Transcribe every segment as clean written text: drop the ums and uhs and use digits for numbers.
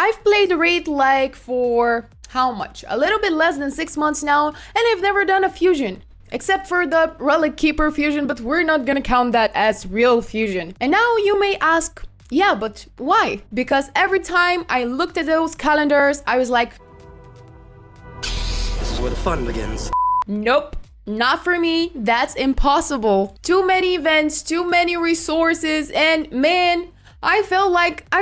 I've played Raid like for how much? A little bit less than 6 months now, and I've never done a fusion. Except for the Relic Keeper fusion, but we're not gonna count that as real fusion. And now you may ask, yeah, but why? Because every time I looked at those calendars, I was like, this is where the fun begins. Nope. Not for me, that's impossible. Too many events, too many resources, and man, I felt like I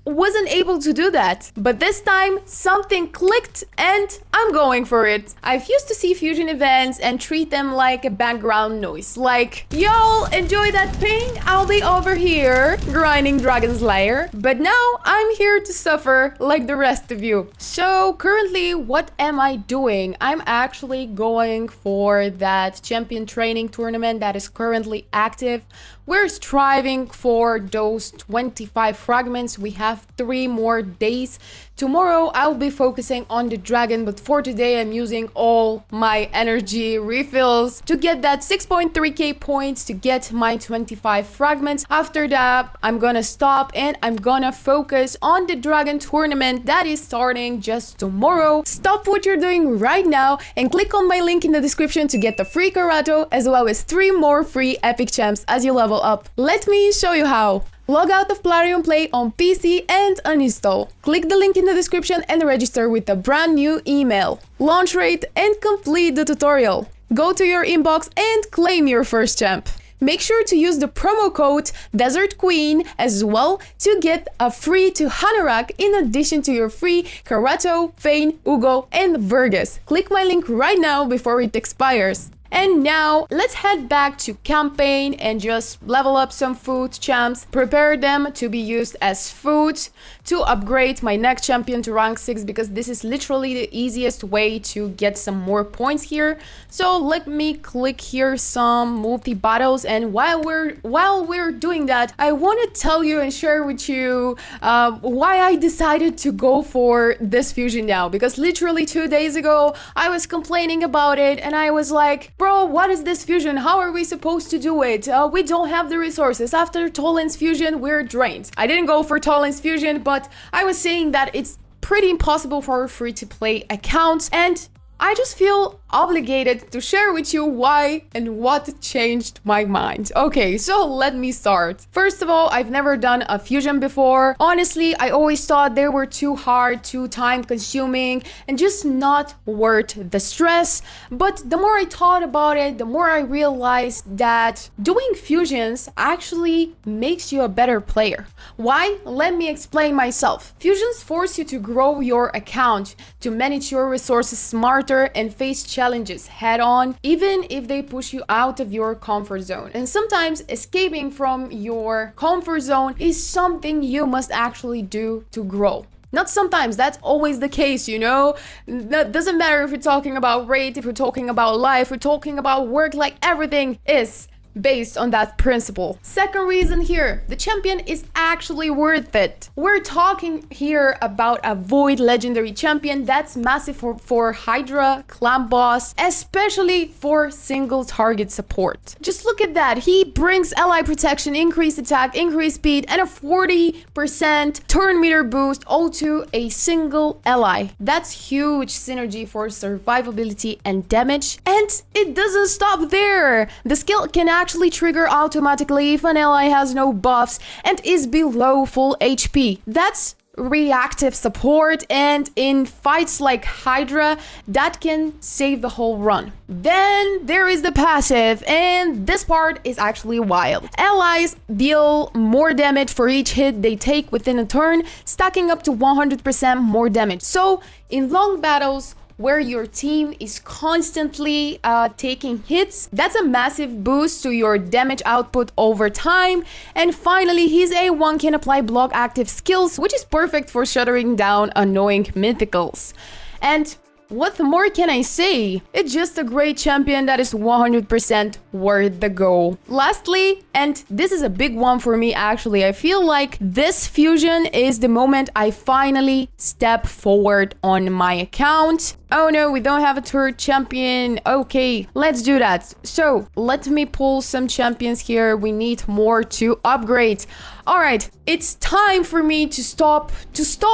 wasn't able to do that. But this time, something clicked and I'm going for it. I've used to see fusion events and treat them like a background noise. Like, y'all enjoy that ping? I'll be over here grinding Dragon Slayer. But now I'm here to suffer like the rest of you. So currently, what am I doing? I'm actually going for that champion training tournament that is currently active. We're striving for those 25 fragments. We have 3 more days. Tomorrow I'll be focusing on the dragon, but for today I'm using all my energy refills to get that 6.3k points to get my 25 fragments. After that, I'm gonna stop and I'm gonna focus on the dragon tournament that is starting just tomorrow. Stop what you're doing right now and click on my link in the description to get the free Karato as well as 3 more free epic champs as you level up. Let me show you how. Log out of Plarium Play on PC and uninstall. Click the link in the description and register with a brand new email. Launch rate and complete the tutorial. Go to your inbox and claim your first champ. Make sure to use the promo code Desert Queen as well to get a free to Hanorok in addition to your free Karato, Fane, Ugo, and Vergus. Click my link right now before it expires. And now let's head back to campaign and just level up some food champs, prepare them to be used as food to upgrade my next champion to rank 6 because this is literally the easiest way to get some more points here. So let me click here some multi battles, and while we're doing that, I want to tell you and share with you why I decided to go for this fusion now, because literally 2 days ago I was complaining about it and I was like, bro, what is this fusion? How are we supposed to do it? We don't have the resources. After Toland's fusion, we're drained. I didn't go for Toland's fusion, but I was saying that it's pretty impossible for a free-to-play account, and I just feel obligated to share with you why and what changed my mind. Okay, so let me start. First of all, I've never done a fusion before. Honestly, I always thought they were too hard, too time consuming, and just not worth the stress. But the more I thought about it, the more I realized that doing fusions actually makes you a better player. Why? Let me explain myself. Fusions force you to grow your account, to manage your resources smarter and face challenges head on, even if they push you out of your comfort zone. And sometimes escaping from your comfort zone is something you must actually do to grow. Not sometimes, that's always the case, you know? That doesn't matter if we're talking about rate, if we're talking about life, we're talking about work, like everything is based on that principle. Second reason here, the champion is actually worth it. We're talking here about a Void legendary champion that's massive for Hydra, Clan Boss, especially for single target support. Just look at that. He brings ally protection, increased attack, increased speed, and a 40% turn meter boost all to a single ally. That's huge synergy for survivability and damage. And it doesn't stop there. The skill can actually trigger automatically if an ally has no buffs and is below full HP. That's reactive support, and in fights like Hydra, that can save the whole run. Then there is the passive, and this part is actually wild. Allies deal more damage for each hit they take within a turn, stacking up to 100% more damage. So in long battles where your team is constantly taking hits, that's a massive boost to your damage output over time. And finally, his A1 can apply block active skills, which is perfect for shuttering down annoying mythicals. And what more can I say? It's just a great champion that is 100% worth the go. Lastly, and this is a big one for me actually, I feel like this fusion is the moment I finally step forward on my account. Oh no, we don't have a third champion. Okay, let's do that. So let me pull some champions here. We need more to upgrade. All right, it's time for me to stop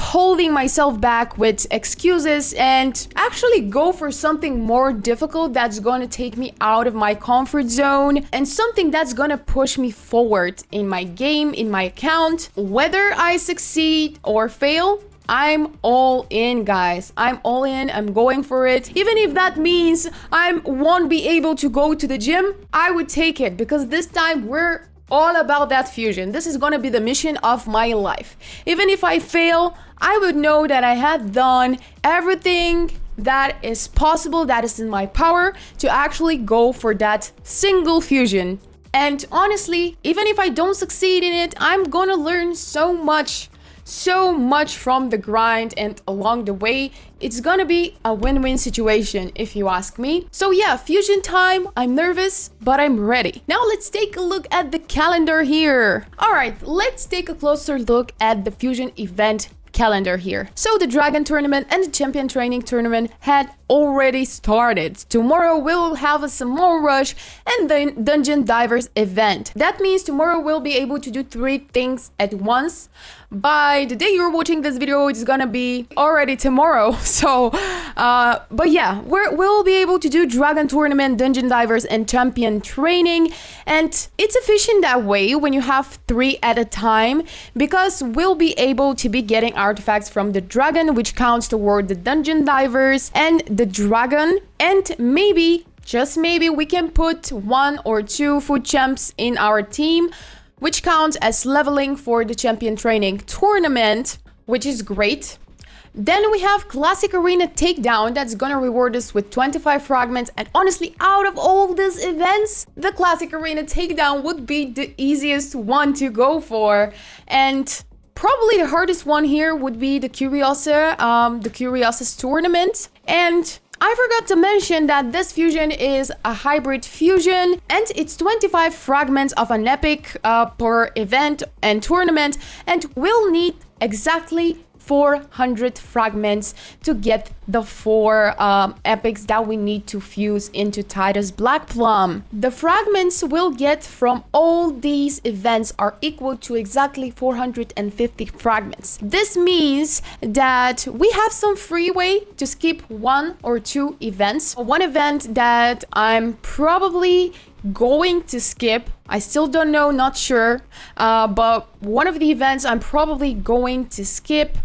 holding myself back with excuses and actually go for something more difficult that's going to take me out of my comfort zone and something that's going to push me forward in my game, in my account. Whether I succeed or fail, I'm all in, guys. I'm all in. I'm going for it. Even if that means I won't be able to go to the gym, I would take it because this time we're all about that fusion. This is going to be the mission of my life. Even if I fail, I would know that I had done everything that is possible, that is in my power to actually go for that single fusion. And honestly, even if I don't succeed in it, I'm gonna learn so much from the grind, and along the way it's gonna be a win-win situation if you ask me. So yeah, fusion time. I'm nervous, but I'm ready. Now let's take a look at the calendar here. All right, let's take a closer look at the fusion event calendar here. So the Dragon Tournament and the Champion Training Tournament had already started. Tomorrow we'll have a Samoan Rush and the Dungeon Divers event. That means tomorrow we'll be able to do 3 things at once. By the day you're watching this video, it's gonna be already tomorrow. So, but yeah, we'll be able to do Dragon Tournament, Dungeon Divers, and Champion Training. And it's efficient that way when you have 3 at a time, because we'll be able to be getting artifacts from the Dragon, which counts toward the Dungeon Divers and the Dragon. And maybe, just maybe, we can put 1 or 2 food champs in our team, which counts as leveling for the Champion Training Tournament, which is great. Then we have Classic Arena Takedown that's gonna reward us with 25 fragments. And honestly, out of all these events, the Classic Arena Takedown would be the easiest one to go for. And probably the hardest one here would be the Curiosas Tournament. And I forgot to mention that this fusion is a hybrid fusion, and it's 25 fragments of an epic per event and tournament, and we'll need exactly 400 fragments to get the 4 epics that we need to fuse into Titus Blackplume. The fragments we'll get from all these events are equal to exactly 450 fragments. This means that we have some freeway to skip 1 or 2 events. One event that I'm probably going to skip, I still don't know, not sure, but one of the events I'm probably going to skip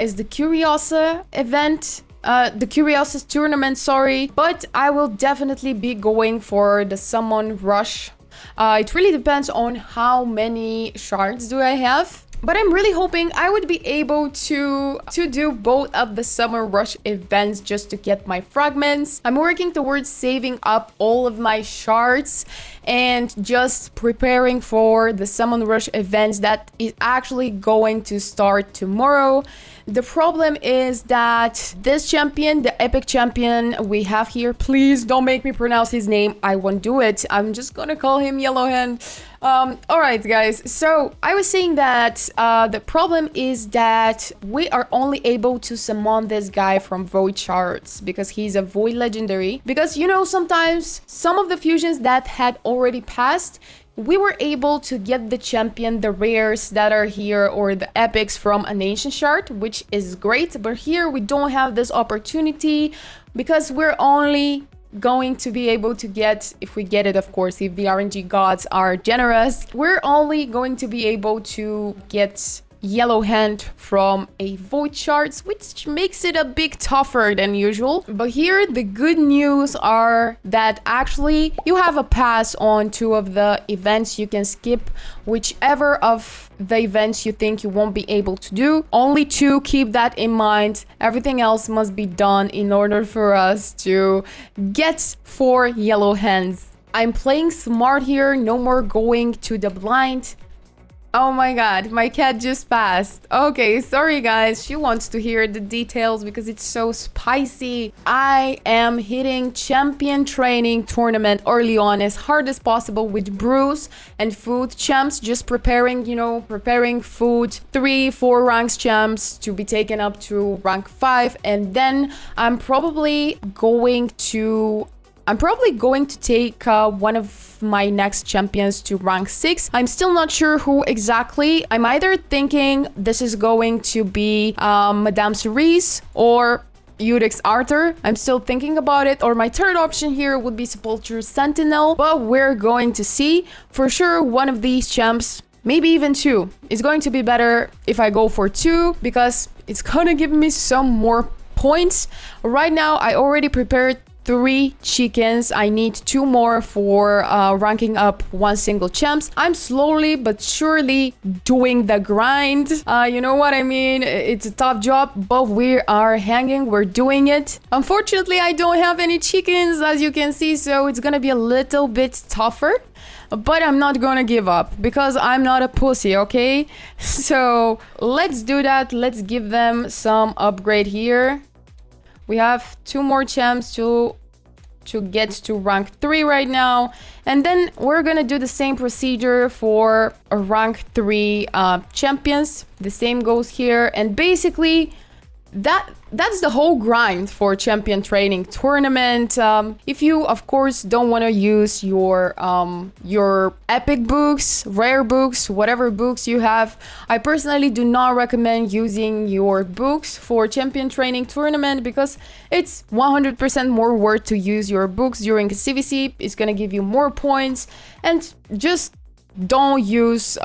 is the Curiosa event, the Curiosas tournament, sorry, but I will definitely be going for the Samoan Rush. It really depends on how many shards do I have. But I'm really hoping I would be able to do both of the Summer Rush events just to get my fragments. I'm working towards saving up all of my shards and just preparing for the Summer Rush events that is actually going to start tomorrow. The problem is that this champion, the epic champion we have here, please don't make me pronounce his name. I won't do it. I'm just gonna call him Yellowhand. Alright guys, so I was saying that the problem is that we are only able to summon this guy from Void Shards because he's a Void Legendary. Because, you know, sometimes some of the fusions that had already passed, we were able to get the champion, the rares that are here, or the epics from an ancient shard, which is great. But here we don't have this opportunity because we're only going to be able to get, if we get it, of course, if the RNG gods are generous, we're only going to be able to get Yellow Hand from a Void Shards, which makes it a bit tougher than usual. But here the good news are that actually you have a pass on 2 of the events. You can skip whichever of the events you think you won't be able to do. Only 2, keep that in mind. Everything else must be done in order for us to get 4 Yellow Hands. I'm playing smart here, no more going to the blind. Oh my god, my cat just passed. Okay, sorry guys, she wants to hear the details because it's so spicy. I am hitting champion training tournament early on as hard as possible with brews and food champs, just preparing, preparing food, 3-4 ranks champs to be taken up to rank 5, and then I'm probably going to take one of my next champions to rank 6. I'm still not sure who exactly. I'm either thinking this is going to be Madame Cerise or Eudex Arthur. I'm still thinking about it. Or my third option here would be Sepulture Sentinel. But we're going to see. For sure, one of these champs, maybe even 2, is going to be better if I go for 2, because it's gonna give me some more points. Right now, I already prepared 3 chickens. I need 2 more for ranking up 1 single champs. I'm slowly but surely doing the grind. You know what I mean? It's a tough job, but we are hanging. We're doing it. Unfortunately, I don't have any chickens, as you can see, so it's gonna be a little bit tougher. But I'm not gonna give up because I'm not a pussy, okay? So let's do that. Let's give them some upgrade here. We have 2 more champs to get to rank 3 right now. And then we're gonna do the same procedure for a rank 3 champions. The same goes here. And basically, that's the whole grind for champion training tournament. If you, of course, don't want to use your epic books, rare books, whatever books you have, I personally do not recommend using your books for champion training tournament because it's 100% more worth to use your books during a CVC. It's gonna give you more points, and just don't use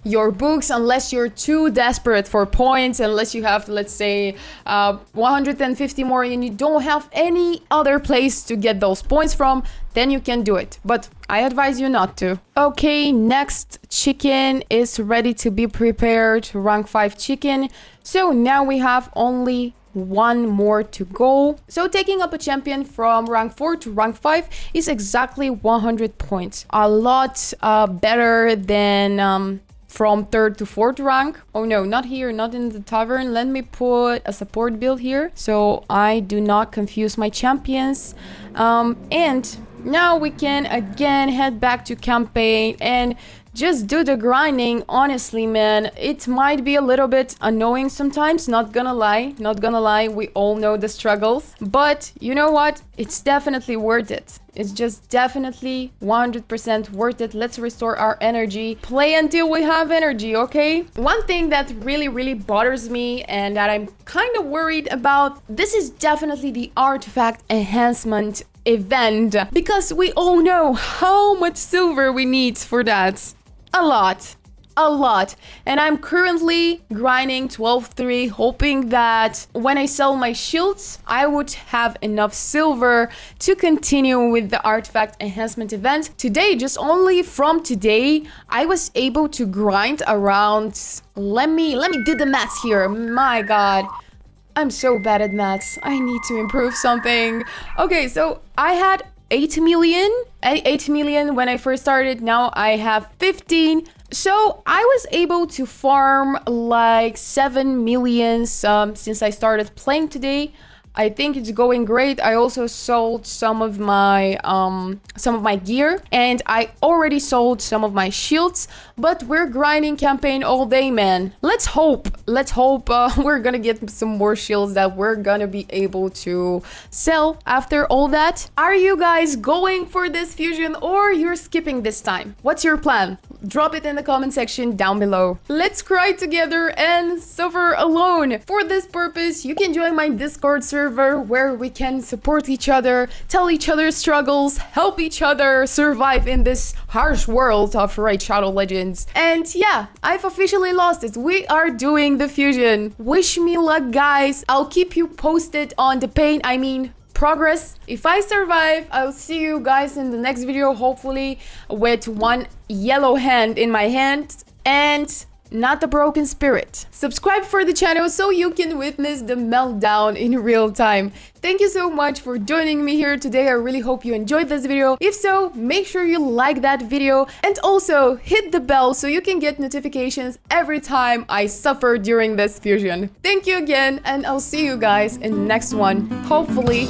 your books unless you're too desperate for points, unless you have, let's say, 150 more and you don't have any other place to get those points from, then you can do it. But I advise you not to. Okay, next chicken is ready to be prepared, rank 5 chicken. So now we have only 1 more to go. So taking up a champion from rank 4 to rank 5 is exactly 100 points. A lot better than from 3rd to 4th rank. Oh no, not here, not in the tavern. Let me put a support build here so I do not confuse my champions. And now we can again head back to campaign and just do the grinding. Honestly, man, it might be a little bit annoying sometimes, not gonna lie, we all know the struggles, but you know what, it's definitely worth it. It's just definitely 100% worth it. Let's restore our energy, play until we have energy, okay? One thing that really bothers me and that I'm kind of worried about, this is definitely the artifact enhancement event, because we all know how much silver we need for that. A lot. And I'm currently grinding 12-3, hoping that when I sell my shields, I would have enough silver to continue with the artifact enhancement event. Today, just only from today, I was able to grind around, let me do the maths here. My god, I'm so bad at maths. I need to improve something. Okay, so I had 8 million when I first started. Now I have 15. So I was able to farm like 7 million since I started playing today. I think it's going great. I also sold some of my gear, and I already sold some of my shields, but we're grinding campaign all day, man. Let's hope we're gonna get some more shields that we're gonna be able to sell after all that. Are you guys going for this fusion or you're skipping this time? What's your plan? Drop it in the comment section down below. Let's cry together and suffer alone. For this purpose, you can join my Discord server where we can support each other, tell each other struggles, help each other survive in this harsh world of Raid Shadow Legends. And yeah, I've officially lost it. We are doing the fusion. Wish me luck, guys. I'll keep you posted on the progress. If I survive, I'll see you guys in the next video, hopefully with one yellow hand in my hand. And not the broken spirit. Subscribe for the channel so you can witness the meltdown in real time. Thank you so much for joining me here today. I really hope you enjoyed this video. If so, make sure you like that video and also hit the bell so you can get notifications every time I suffer during this fusion. Thank you again, and I'll see you guys in the next one, hopefully